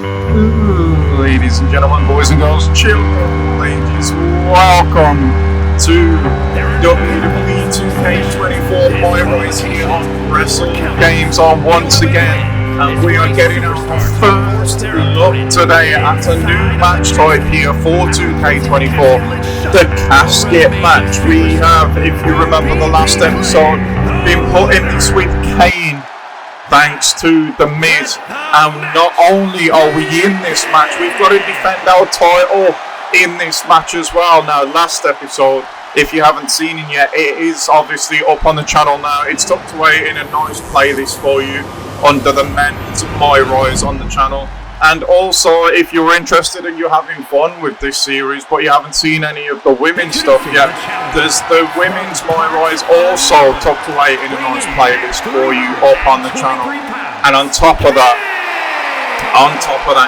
Ladies and gentlemen, boys and girls, children, ladies, welcome to WWE 2K24 Myrise here on Wrestle Games on once again, and we are getting our first look today at a new match type here for 2K24, the Casket match. We have, if you remember the last episode, been put in this with KANE, thanks to The Miz, and not only are we in this match, we've got to defend our title in this match as well. Now, last episode, if you haven't seen it yet, it is obviously up on the channel now. It's tucked away in a nice playlist for you under the men's Myrise on the channel. And also, if you're interested and you're having fun with this series, but you haven't seen any of the women's stuff yet, there's the women's Myrise also tucked away in a nice playlist for you up on the channel. And on top of that,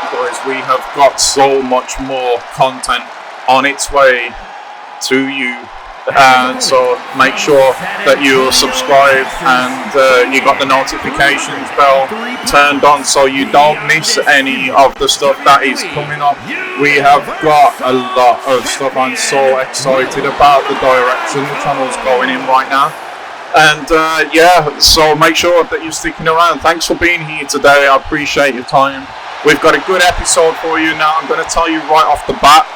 guys, we have got so much more content on its way to you. So make sure that you subscribe and you got the notifications bell turned on so you don't miss any of the stuff that is coming up. We have got a lot of stuff. I'm so excited about the direction the channel's going in right now. And yeah, so make sure that you're sticking around. Thanks for being here today. I appreciate your time. We've got a good episode for you now. I'm going to tell you right off the bat.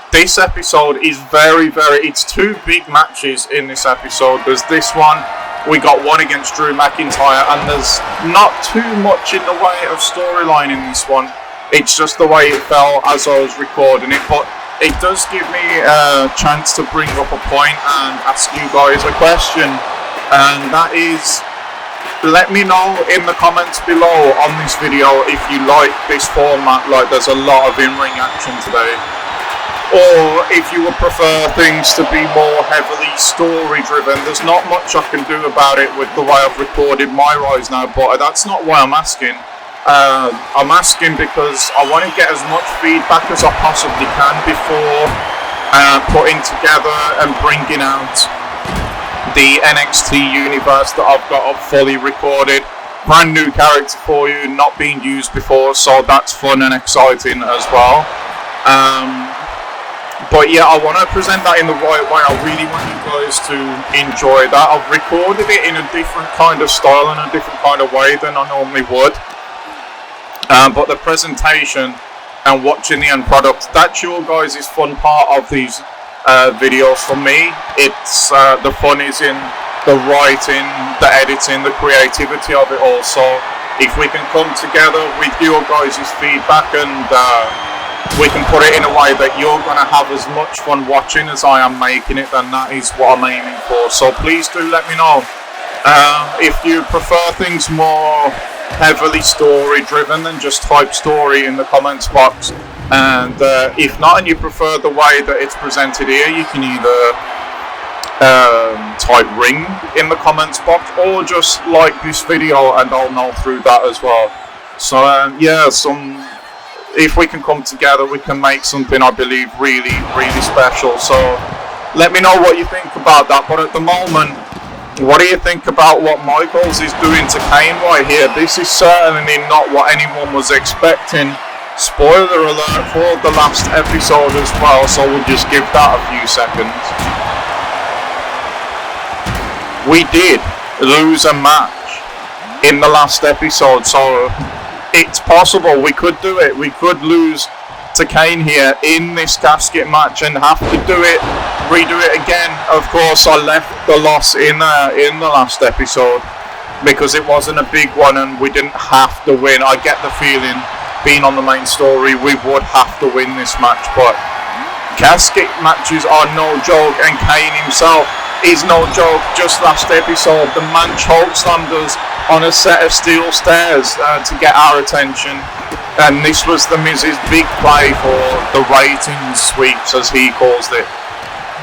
This episode is it's two big matches in this episode. There's this one, we got one against Drew McIntyre, and there's not too much in the way of storyline in this one. It's just the way it felt as I was recording it, but it does give me a chance to bring up a point and ask you guys a question, and that is, let me know in the comments below on this video if you like this format, like there's a lot of in-ring action today, or if you would prefer things to be more heavily story driven. There's not much I can do about it with the way I've recorded Myrise now, but that's not why I'm asking. I'm asking because I want to get as much feedback as I possibly can before putting together and bringing out the NXT universe that I've got up fully recorded. Brand new character for you, not being used before, so that's fun and exciting as well. But yeah, I want to present that in the right way. I really want you guys to enjoy that. I've recorded it in a different kind of style and a different kind of way than I normally would. But the presentation and watching the end product, that's your guys' fun part of these videos for me. It's the fun is in the writing, the editing, the creativity of it all. So if we can come together with your guys' feedback and we can put it in a way that you're going to have as much fun watching as I am making it, then that is what I'm aiming for. So please do let me know if you prefer things more heavily story driven than just type story in the comments box, and if not, and you prefer the way that it's presented here, you can either type ring in the comments box or just like this video and I'll know through that as well. So yeah, if we can come together, we can make something I believe really, really special. So let me know what you think about that. But at the moment, what do you think about what Michaels is doing to KANE right here? This is certainly not what anyone was expecting. Spoiler alert for the last episode as well, so we'll just give that a few seconds. We did lose a match in the last episode, so it's possible we could do it. We could lose to KANE here in this Casket match and have to redo it again. Of course, I left the loss in the last episode because it wasn't a big one and we didn't have to win. I get the feeling, being on the main story, we would have to win this match, but Casket matches are no joke, and KANE himself is no joke. Just last episode, the man chokeslammed us on a set of steel stairs to get our attention, and this was the Miz's big play for the ratings sweeps, as he calls it,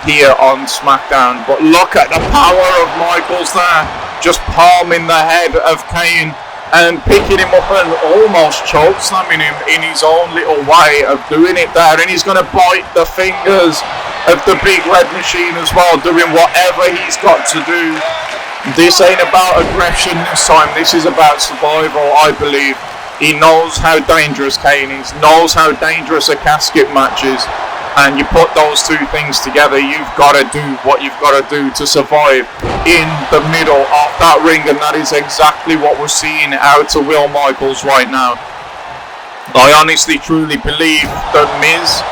here on SmackDown. But look at the power of Michaels there, just palming the head of KANE and picking him up and almost chokeslamming him in his own little way of doing it there, and he's going to bite the fingers of the big red machine as well, doing whatever he's got to do. This ain't about aggression this time, this is about survival, I believe. He knows how dangerous Kane is, knows how dangerous a casket match is, and you put those two things together, you've got to do what you've got to do to survive in the middle of that ring, and that is exactly what we're seeing out of Will Michaels right now. I honestly truly believe that Miz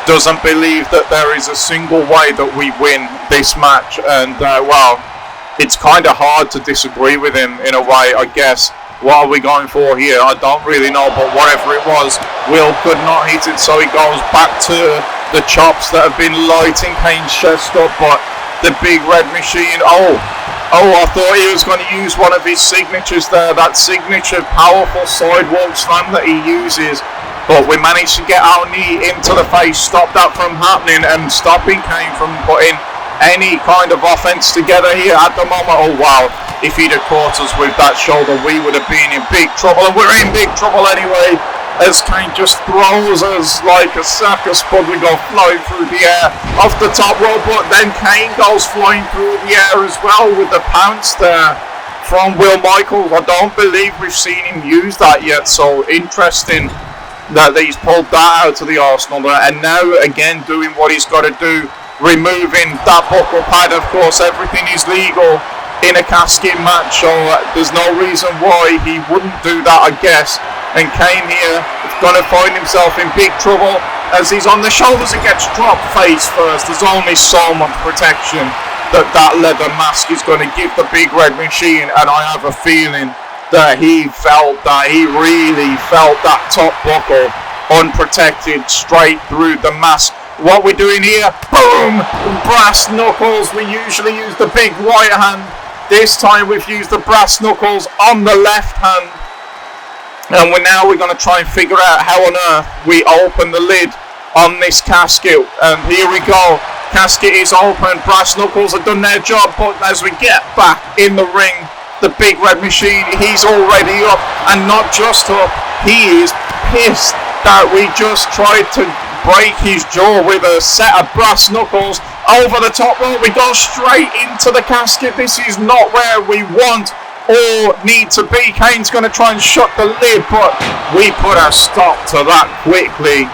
doesn't believe that there is a single way that we win this match, and well, it's kind of hard to disagree with him in a way, I guess. What are we going for here? I don't really know, but whatever it was, Will could not hit it, so he goes back to the chops that have been lighting Kane's chest up, but the big red machine, oh, I thought he was going to use one of his signatures there, that signature powerful sidewalk slam that he uses, but we managed to get our knee into the face, stop that from happening, and stopping Kane from putting any kind of offense together here at the moment. Oh wow, if he'd have caught us with that shoulder, we would have been in big trouble, and we're in big trouble anyway, as Kane just throws us like a sack of spud. We go flying through the air off the top rope, but then Kane goes flying through the air as well with the pounce there from Will Michaels. I don't believe we've seen him use that yet, so interesting that he's pulled that out of the arsenal there, and now again doing what he's got to do, removing that buckle pad. Of course, everything is legal in a casket match, so there's no reason why he wouldn't do that, I guess. And Kane here is going to find himself in big trouble as he's on the shoulders and gets dropped face first. There's only so much protection that leather mask is going to give the big red machine, and I have a feeling that he really felt that top buckle unprotected straight through the mask. What we're doing here, boom, brass knuckles. We usually use the big right hand. This time we've used the brass knuckles on the left hand. And we're going to try and figure out how on earth we open the lid on this casket. And here we go. Casket is open. Brass knuckles have done their job. But as we get back in the ring, the big red machine, he's already up. And not just up, he is pissed that we just tried to break his jaw with a set of brass knuckles over the top rope. We go straight into the casket. This is not where we want or need to be. Kane's going to try and shut the lid, but we put a stop to that quickly.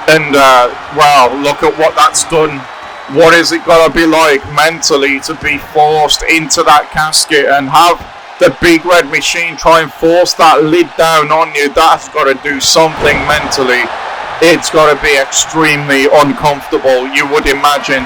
And wow, look at what that's done. What is it going to be like mentally to be forced into that casket and have the big red machine try and force that lid down on you? That's got to do something mentally. It's got to be extremely uncomfortable, you would imagine.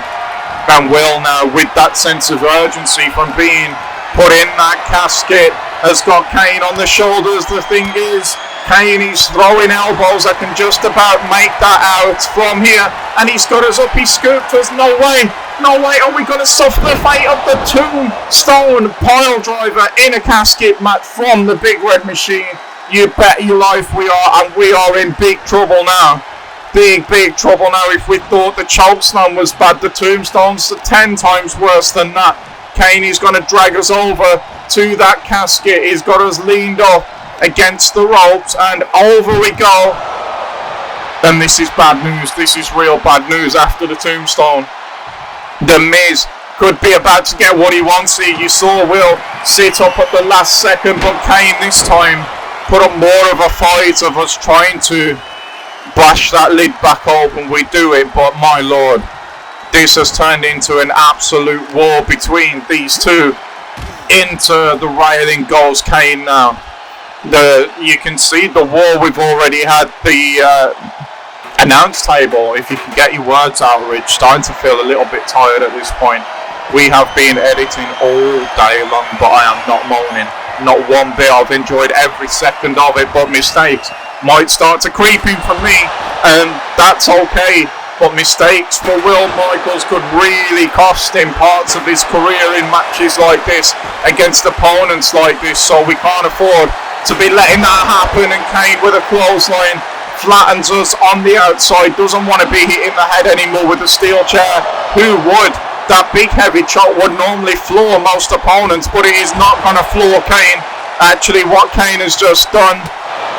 And Will now, with that sense of urgency from being put in that casket, has got Kane on the shoulders. The thing is, Kane is throwing elbows that can just about make that out from here. And he's got us up, he scooped us. No way are we going to suffer the fate of the tombstone pile driver in a casket match from the big red machine. You bet your life we are, and we are in big trouble now. Big trouble now. If we thought the chokeslam was bad, the tombstone's 10 times worse than that. Kane is going to drag us over to that casket. He's got us leaned up against the ropes, and over we go. And this is bad news. This is real bad news after the tombstone. The Miz could be about to get what he wants here. You saw Will sit up at the last second, but Kane this time put up more of a fight of us trying to bash that lid back open. We do it, but my lord, this has turned into an absolute war between these two. Into the railing goes Kane now. You can see the war we've already had. The announce table, if you can get your words out, Rich, starting to feel a little bit tired at this point. We have been editing all day long, but I am not moaning. Not one bit. I've enjoyed every second of it, but mistakes might start to creep in from me, and that's okay. But mistakes for Will Michaels could really cost him parts of his career in matches like this, against opponents like this, so we can't afford to be letting that happen. And Kane with a clothesline flattens us on the outside, doesn't want to be hit in the head anymore with the steel chair. Who would? That big heavy chop would normally floor most opponents, but it is not going to floor Kane. Actually, what Kane has just done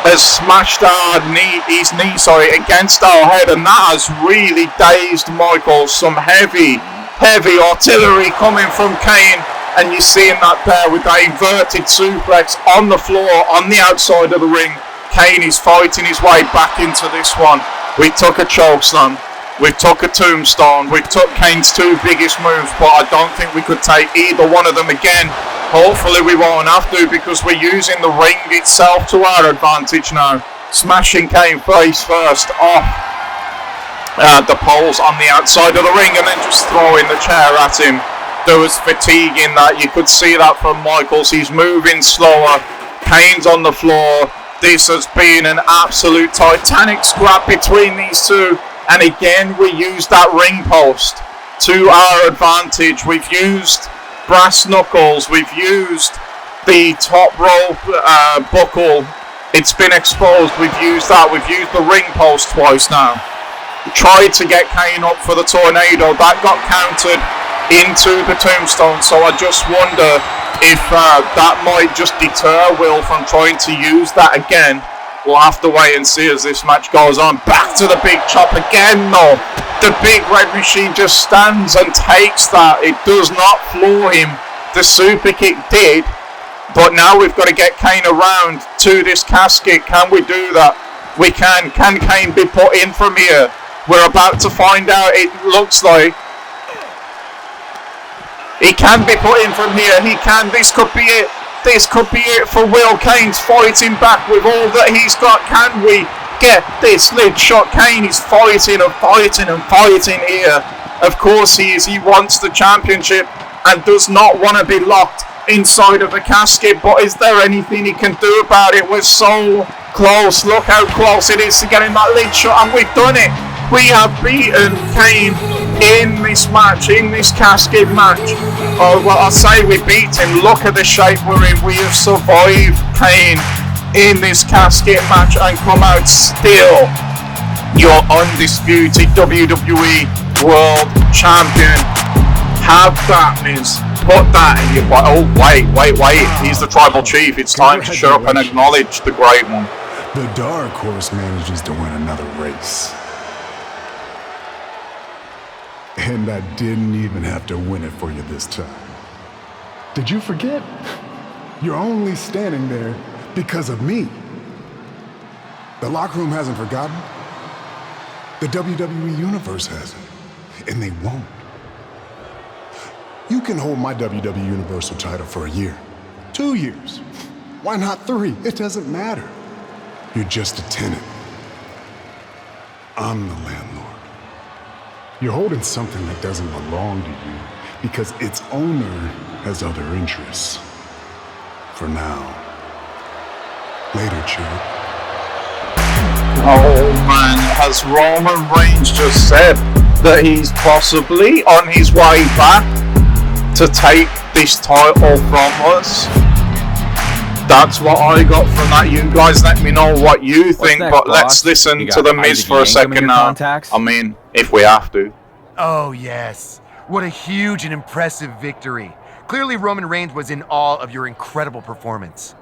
has smashed his knee against our head, and that has really dazed Michaels. Some heavy artillery coming from Kane, and you're seeing that there with that inverted suplex on the floor, on the outside of the ring. Kane is fighting his way back into this one. We took a chokeslam. We took a tombstone. We took Kane's 2 biggest moves, but I don't think we could take either one of them again. Hopefully we won't have to, because we're using the ring itself to our advantage now. Smashing Kane face first off the poles on the outside of the ring, and then just throwing the chair at him. There was fatigue in that. You could see that from Michaels. He's moving slower. Kane's on the floor. This has been an absolute titanic scrap between these two. And again, we used that ring post to our advantage. We've used brass knuckles. We've used the top rope buckle. It's been exposed. We've used that. We've used the ring post twice now. We tried to get Kane up for the tornado. That got countered into the tombstone. So I just wonder if that might just deter Will from trying to use that again. We'll have to wait and see as this match goes on. Back to the big chop again, though. The big red machine just stands and takes that. It does not floor him. The super kick did. But now we've got to get Kane around to this casket. Can we do that? We can. Can Kane be put in from here? We're about to find out. It looks like he can be put in from here. He can. This could be it. This could be it for Will. Kane's fighting back with all that he's got. Can we get this lid shot? Kane is fighting and fighting and fighting here. Of course he is. He wants the championship and does not want to be locked inside of the casket. But is there anything he can do about it? We're so close. Look how close it is to getting that lid shot, and we've done it. We have beaten Kane in this match, in this casket match. Oh, well, I'll say we beat him. Look at the shape we're in. We have survived Kane in this casket match and come out still your undisputed WWE World Champion. Have that, Miz. Put that in your body. Oh, wait. He's the tribal chief. It's time to show up and acknowledge the great one. The Dark Horse manages to win another race. And I didn't even have to win it for you this time. Did you forget? You're only standing there because of me. The locker room hasn't forgotten. The WWE Universe hasn't. And they won't. You can hold my WWE Universal title for a year, 2 years. Why not 3? It doesn't matter. You're just a tenant. I'm the landlord. You're holding something that doesn't belong to you because its owner has other interests. For now. Later, Chuck. Oh man, has Roman Reigns just said that he's possibly on his way back to take this title from us? That's what I got from that. You guys let me know what you think, but let's listen to the Miz for a second now. I mean, if we have to. Oh yes, what a huge and impressive victory. Clearly Roman Reigns was in awe of your incredible performance.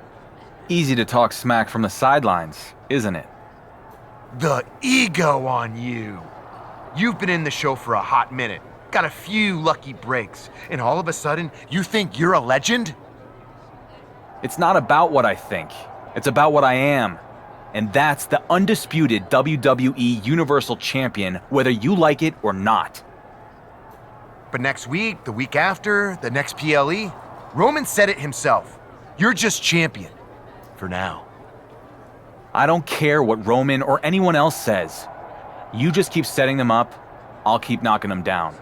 Easy to talk smack from the sidelines, isn't it? The ego on you. You've been in the show for a hot minute, got a few lucky breaks, and all of a sudden you think you're a legend? It's not about what I think. It's about what I am. And that's the undisputed WWE Universal Champion, whether you like it or not. But next week, the week after, the next PLE, Roman said it himself. You're just champion. For now. I don't care what Roman or anyone else says. You just keep setting them up, I'll keep knocking them down.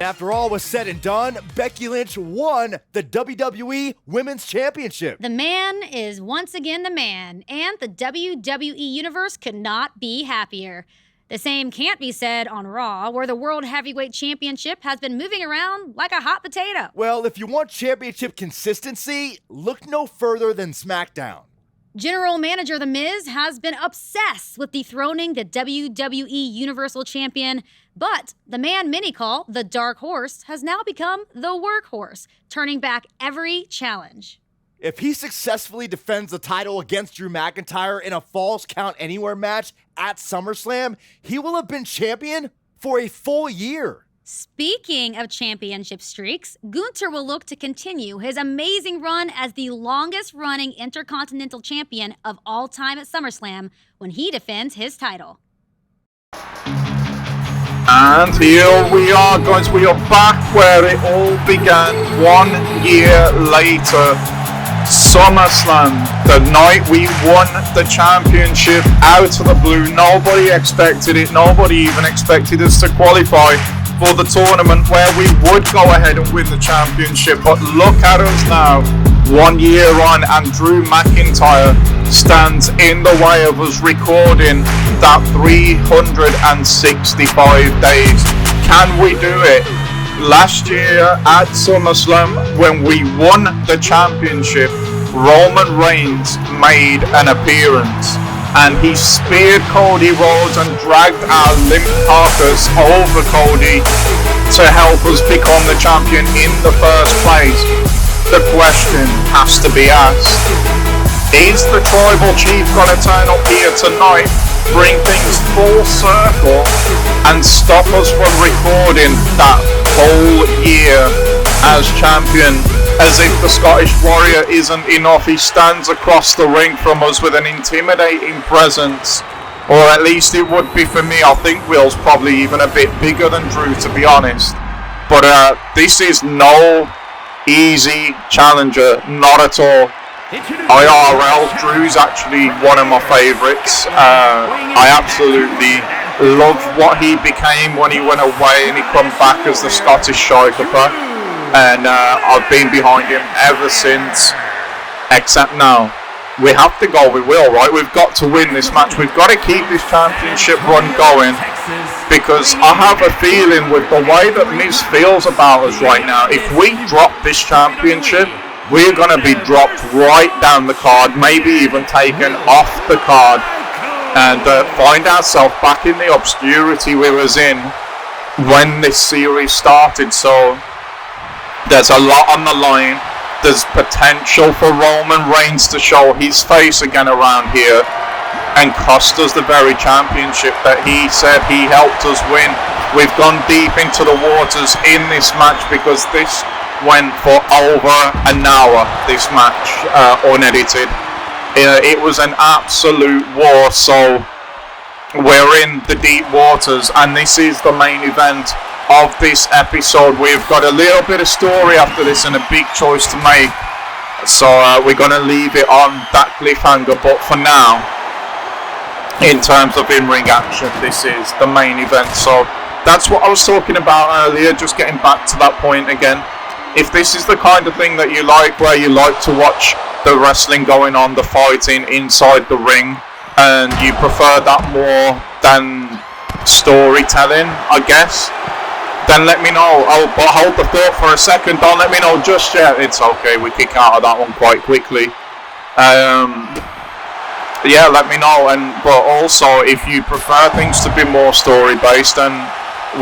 After all was said and done, Becky Lynch won the WWE Women's Championship. The man is once again the man, and the WWE Universe could not be happier. The same can't be said on Raw, where the World Heavyweight Championship has been moving around like a hot potato. Well, if you want championship consistency, look no further than SmackDown. General Manager The Miz has been obsessed with dethroning the WWE Universal Champion, but the man many call the Dark Horse has now become the Workhorse, turning back every challenge. If he successfully defends the title against Drew McIntyre in a Falls Count Anywhere match at SummerSlam, he will have been champion for a full year. Speaking of championship streaks, Gunther will look to continue his amazing run as the longest-running Intercontinental Champion of all time at SummerSlam when he defends his title. And here we are, guys. We are back where it all began 1 year later. SummerSlam, the night we won the championship out of the blue. Nobody expected it. Nobody even expected us to qualify for the tournament where we would go ahead and win the championship. But look at us now, 1 year on, and Drew McIntyre stands in the way of us recording that 365 days. Can we do it? Last year at SummerSlam, when we won the championship, Roman Reigns made an appearance and he speared Cody Rhodes and dragged our limp carcass over Cody to help us become the champion in the first place. The question has to be asked, is the Tribal Chief gonna turn up here tonight, bring things full circle and stop us from recording that whole year as champion? As if the Scottish Warrior isn't enough, he stands across the ring from us with an intimidating presence, or at least it would be for me. I think Will's probably even a bit bigger than Drew, to be honest. But this is no easy challenger, not at all. IRL, Drew's actually one of my favourites. I absolutely love what he became when he went away and he come back as the Scottish Shyper. And I've been behind him ever since, except now. We have to go with Will, right? We've got to win this match. We've got to keep this championship run going, because I have a feeling with the way that Miz feels about us right now, if we drop this championship, we're going to be dropped right down the card, maybe even taken off the card, and find ourselves back in the obscurity we was in when this series started. So there's a lot on the line. There's potential for Roman Reigns to show his face again around here and cost us the very championship that he said he helped us win. We've gone deep into the waters in this match because this went for over an hour, this match, unedited. It was an absolute war, so we're in the deep waters and this is the main event of this episode. We've got a little bit of story after this and a big choice to make, so we're going to leave it on that cliffhanger. But for now, in terms of in-ring action, this is the main event. So that's what I was talking about earlier, just getting back to that point again. If this is the kind of thing that you like, where you like to watch the wrestling going on, the fighting inside the ring, and you prefer that more than storytelling, I guess, then let me know. But hold the thought for a second. Don't let me know just yet. It's okay. We kick out of that one quite quickly. Yeah, let me know. But also, if you prefer things to be more story based, then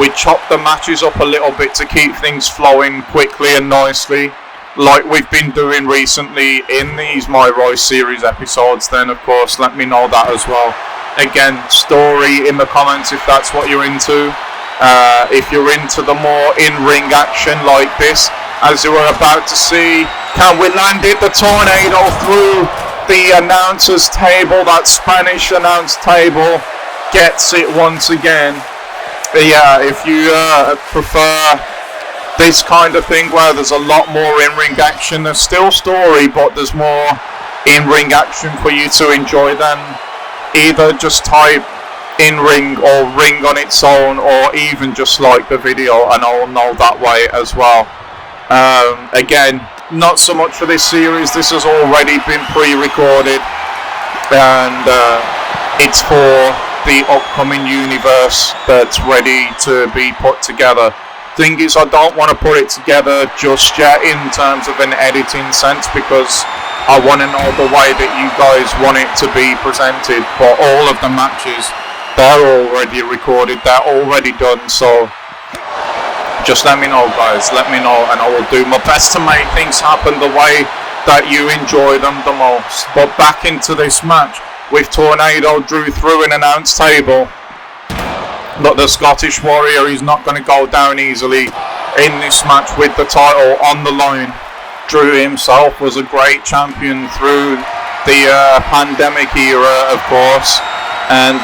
we chop the matches up a little bit to keep things flowing quickly and nicely, like we've been doing recently in these Myrise series episodes. Then, of course, let me know that as well. Again, story in the comments if that's what you're into. If you're into the more in-ring action like this, as you were about to see, can we land it? The tornado through the announcer's table, that Spanish announce table, gets it once again. Yeah, if you prefer this kind of thing where there's a lot more in-ring action, there's still story, but there's more in-ring action for you to enjoy, then either just type in-ring or ring on its own, or even just like the video and I'll know that way as well. Again, not so much for this series. This has already been pre-recorded and it's for the upcoming universe that's ready to be put together. Thing is, I don't want to put it together just yet in terms of an editing sense, because I want to know the way that you guys want it to be presented. But all of the matches, they're already recorded, they're already done, so just let me know, guys, let me know, and I will do my best to make things happen the way that you enjoy them the most. But back into this match, with Tornado Drew through an announce table. But the Scottish Warrior is not going to go down easily in this match with the title on the line. Drew himself was a great champion through the pandemic era, of course, and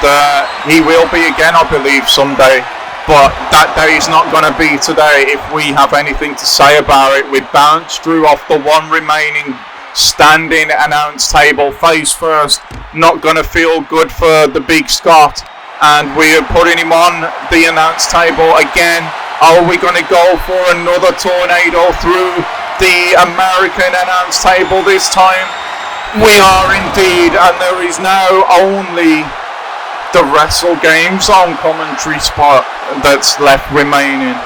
he will be again, I believe, someday. But that day is not going to be today if we have anything to say about it. We bounced Drew off the one remaining standing announce table face first. Not going to feel good for the big Scot. And we are putting him on the announce table again. Are we going to go for another tornado through the American announce table this time? We are indeed, and there is now only the Wrestle Game Zone commentary spot that's left remaining.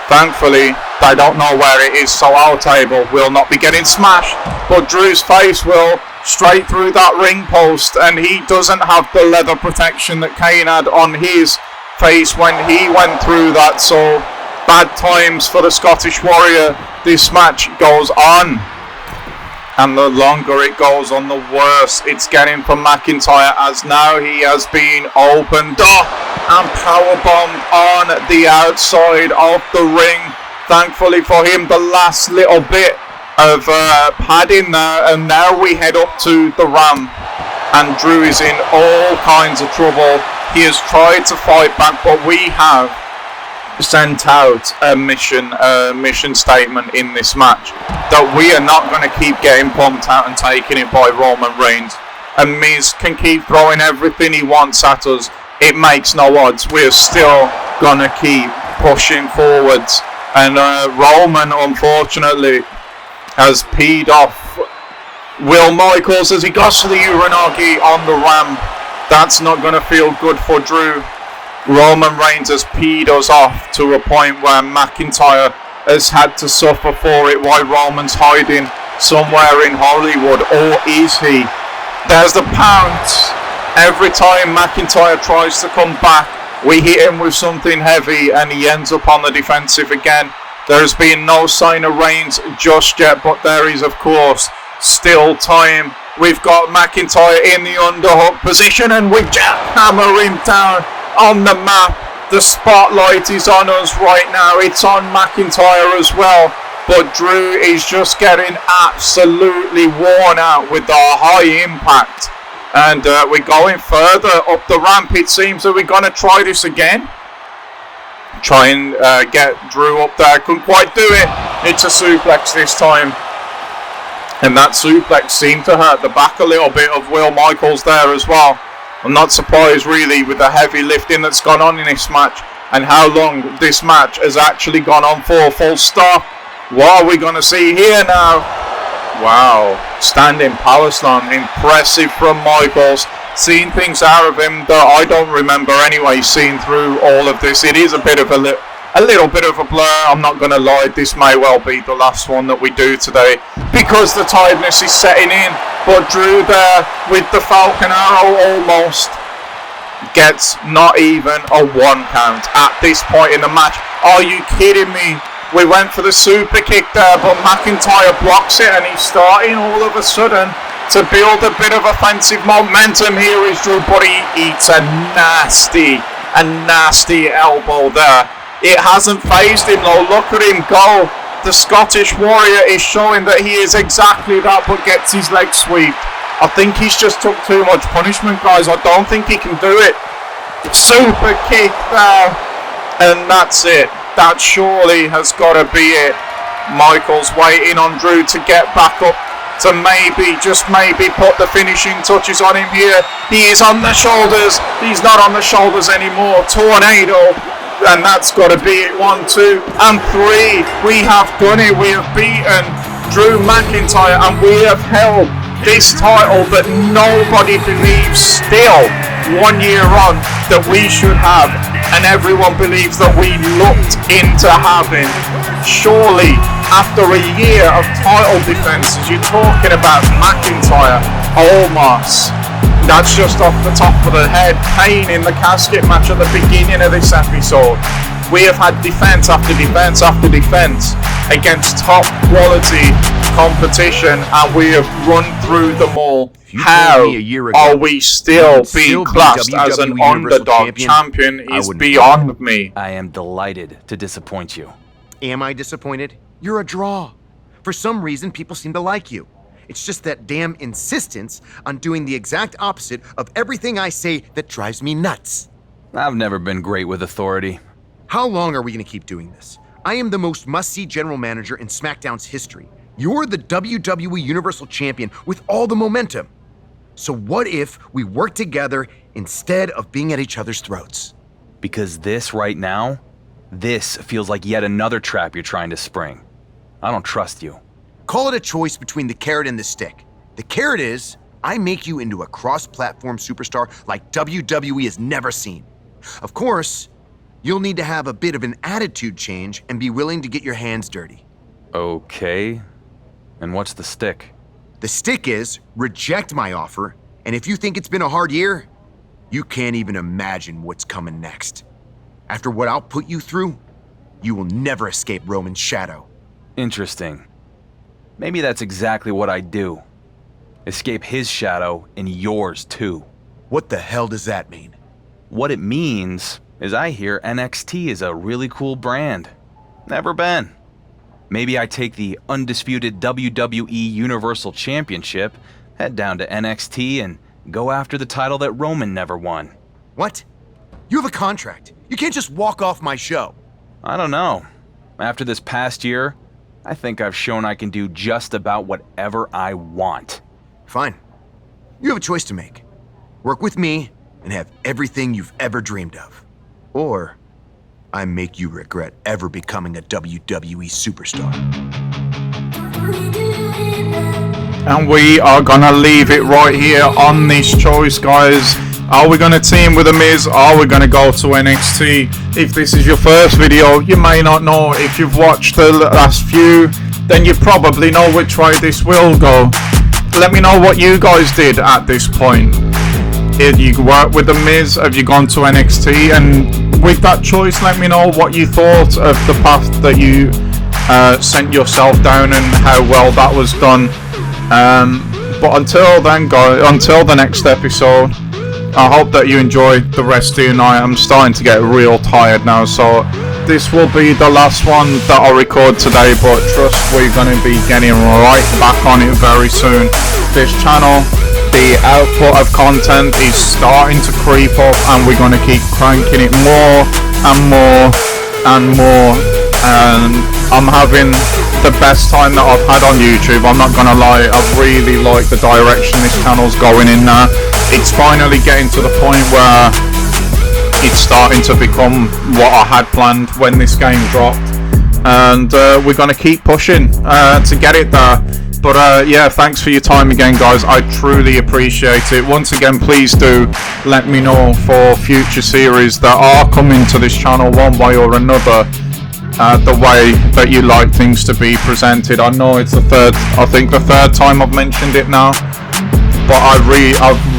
Thankfully, they don't know where it is, so our table will not be getting smashed, but Drew's face will straight through that ring post, and he doesn't have the leather protection that KANE had on his face when he went through that, so bad times for the Scottish Warrior. This match goes on, and the longer it goes on, the worse it's getting for McIntyre, as now he has been opened up and powerbombed on the outside of the ring. Thankfully for him, the last little bit of padding there, and now we head up to the ramp, and Drew is in all kinds of trouble. He has tried to fight back, but we have sent out a mission statement in this match that we are not going to keep getting pumped out and taking it by Roman Reigns. And Miz can keep throwing everything he wants at us. It makes no odds. We're still going to keep pushing forwards. And Roman, unfortunately, has peed off Will Michaels as he goes to the Uranagi on the ramp. That's not going to feel good for Drew. Roman Reigns has peed us off to a point where McIntyre has had to suffer for it while Roman's hiding somewhere in Hollywood. Or is he? There's the pounce. Every time McIntyre tries to come back, we hit him with something heavy and he ends up on the defensive again. There's been no sign of Reigns just yet, but there is, of course, still time. We've got McIntyre in the underhook position and we jackhammer him down on the map. The spotlight is on us right now. It's on McIntyre as well, but Drew is just getting absolutely worn out with the high impact. And we're going further up the ramp. It seems that we're going to try this again. Try and get Drew up there. Couldn't quite do it. It's a suplex this time. And that suplex seemed to hurt the back a little bit of Will Michaels there as well. I'm not surprised really with the heavy lifting that's gone on in this match and how long this match has actually gone on for. Full stop. What are we going to see here now? Wow. Standing power slam. Impressive from Michaels. Seeing things out of him that I don't remember anyway, seeing through all of this. It is a bit of a little bit of a blur. I'm not going to lie. This may well be the last one that we do today because the tiredness is setting in. But Drew there with the Falcon Arrow almost gets not even a 1 count at this point in the match. Are you kidding me? We went for the super kick there, but McIntyre blocks it and he's starting all of a sudden to build a bit of offensive momentum. Here is Drew, but he eats a nasty elbow there. It hasn't phased him though. Look at him go. The Scottish Warrior is showing that he is exactly that, but gets his leg swept. I think he's just took too much punishment, guys. I don't think he can do it. Super kick there. And that's it. That surely has got to be it. Michaels waiting on Drew to get back up to maybe, just maybe, put the finishing touches on him here. He is on the shoulders. He's not on the shoulders anymore. Tornado. And that's got to be it. 1, 2, and 3. We have done it. We have beaten Drew McIntyre and we have held this title that nobody believes still 1 year on that we should have, and everyone believes that we looked into having. Surely after a year of title defenses, you're talking about McIntyre, Omos. That's just off the top of the head. KANE in the casket match at the beginning of this episode. We have had defense after defense after defense against top quality competition, and we have run through them all. If you how told me a year ago, are we still you'd being still be classed as an WWE Universal underdog champion I is wouldn't beyond me. I am delighted to disappoint you. Am I disappointed? You're a draw. For some reason, people seem to like you. It's just that damn insistence on doing the exact opposite of everything I say that drives me nuts. I've never been great with authority. How long are we going to keep doing this? I am the most must-see general manager in SmackDown's history. You're the WWE Universal Champion with all the momentum. So what if we work together instead of being at each other's throats? Because this right now, this feels like yet another trap you're trying to spring. I don't trust you. Call it a choice between the carrot and the stick. The carrot is, I make you into a cross-platform superstar like WWE has never seen. Of course, you'll need to have a bit of an attitude change and be willing to get your hands dirty. Okay. And what's the stick? The stick is, reject my offer, and if you think it's been a hard year, you can't even imagine what's coming next. After what I'll put you through, you will never escape Roman's shadow. Interesting. Maybe that's exactly what I do. Escape his shadow and yours too. What the hell does that mean? What it means is I hear NXT is a really cool brand. Never been. Maybe I take the undisputed WWE Universal Championship, head down to NXT, and go after the title that Roman never won. What? You have a contract. You can't just walk off my show. I don't know. After this past year, I think I've shown I can do just about whatever I want. Fine. You have a choice to make. Work with me and have everything you've ever dreamed of. Or I make you regret ever becoming a WWE superstar. And we are gonna leave it right here on this choice, guys. Are we gonna team with The Miz? Are we gonna go to NXT? If this is your first video, you may not know. If you've watched the last few, then you probably know which way this will go. Let me know what you guys did at this point. Did you work with The Miz? Have you gone to NXT? And with that choice, let me know what you thought of the path that you sent yourself down and how well that was done. But until then, guys, until the next episode, I hope that you enjoyed the rest of your night. I'm starting to get real tired now, so this will be the last one that I'll record today, but trust we're going to be getting right back on it very soon. This channel, the output of content is starting to creep up, and we're going to keep cranking it more and more and more, and I'm having the best time that I've had on YouTube. I'm not gonna lie, I really like the direction this channel's going in now. It's finally getting to the point where it's starting to become what I had planned when this game dropped, and we're gonna keep pushing to get it there. But yeah, thanks for your time again, guys. I truly appreciate it. Once again, please do let me know for future series that are coming to this channel one way or another, the way that you like things to be presented. I know it's the third time I've mentioned it now, but I've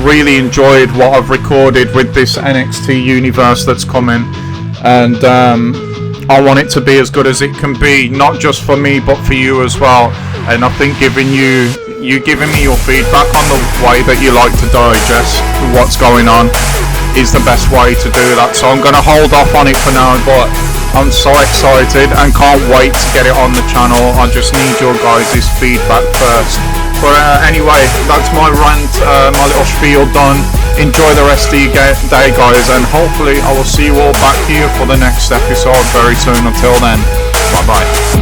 really enjoyed what I've recorded with this NXT universe that's coming, and I want it to be as good as it can be, not just for me but for you as well. And I think giving me your feedback on the way that you like to digest what's going on is the best way to do that. So I'm going to hold off on it for now, but I'm so excited and can't wait to get it on the channel. I just need your guys' feedback first. But anyway, that's my rant, my little spiel done. Enjoy the rest of your day, guys, and hopefully I will see you all back here for the next episode very soon. Until then, bye bye.